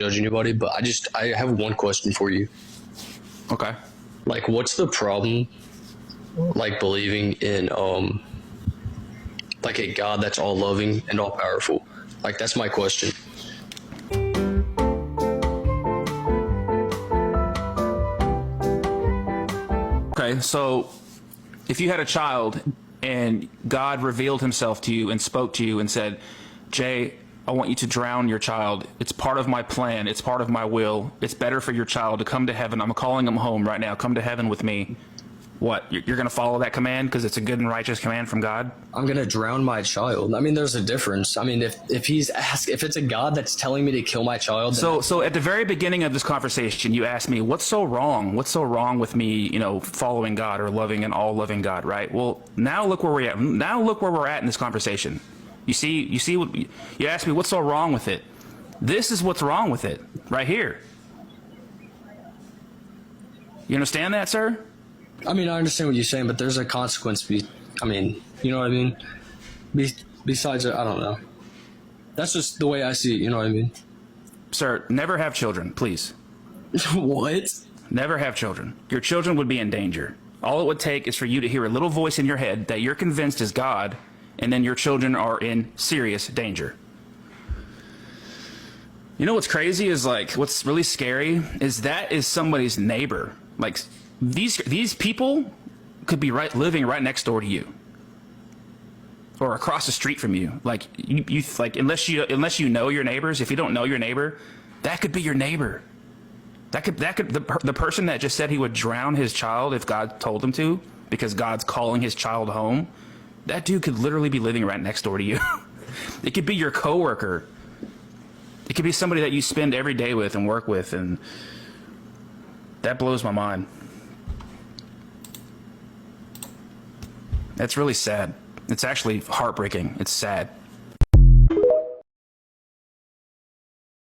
judge anybody, but I have one question for you. Okay. Like, what's the problem? Like believing in like a God that's all loving and all powerful. Like that's my question. Okay, so if you had a child and God revealed himself to you and spoke to you and said, Jay, I want you to drown your child. It's part of my plan. It's part of my will. It's better for your child to come to heaven. I'm calling him home right now. Come to heaven with me. What? You're going to follow that command because it's a good and righteous command from God? I'm gonna drown my child. I mean, there's a difference. I mean, if it's a God that's telling me to kill my child. So at the very beginning of this conversation, you asked me, what's so wrong? What's so wrong with me, following God or loving an all-loving God, right? Well, now look where we're at. Now look where we're at in this conversation. You see what you asked me, what's so wrong with it? This is what's wrong with it right here. You understand that, sir? I mean, I understand what you're saying, but there's a consequence. I mean, you know what I mean? Besides, I don't know. That's just the way I see it, you know what I mean? Sir, never have children, please. What? Never have children. Your children would be in danger. All it would take is for you to hear a little voice in your head that you're convinced is God, and then your children are in serious danger. You know what's crazy is, like, what's really scary is that is somebody's neighbor. Like, these people could be living right next door to you, or across the street from you. Like you like unless you know your neighbors. If you don't know your neighbor, that could be your neighbor. That could the person that just said he would drown his child if God told him to, because God's calling his child home. That dude could literally be living right next door to you. It could be your coworker. It could be somebody that you spend every day with and work with, and that blows my mind. That's really sad. It's actually heartbreaking. It's sad.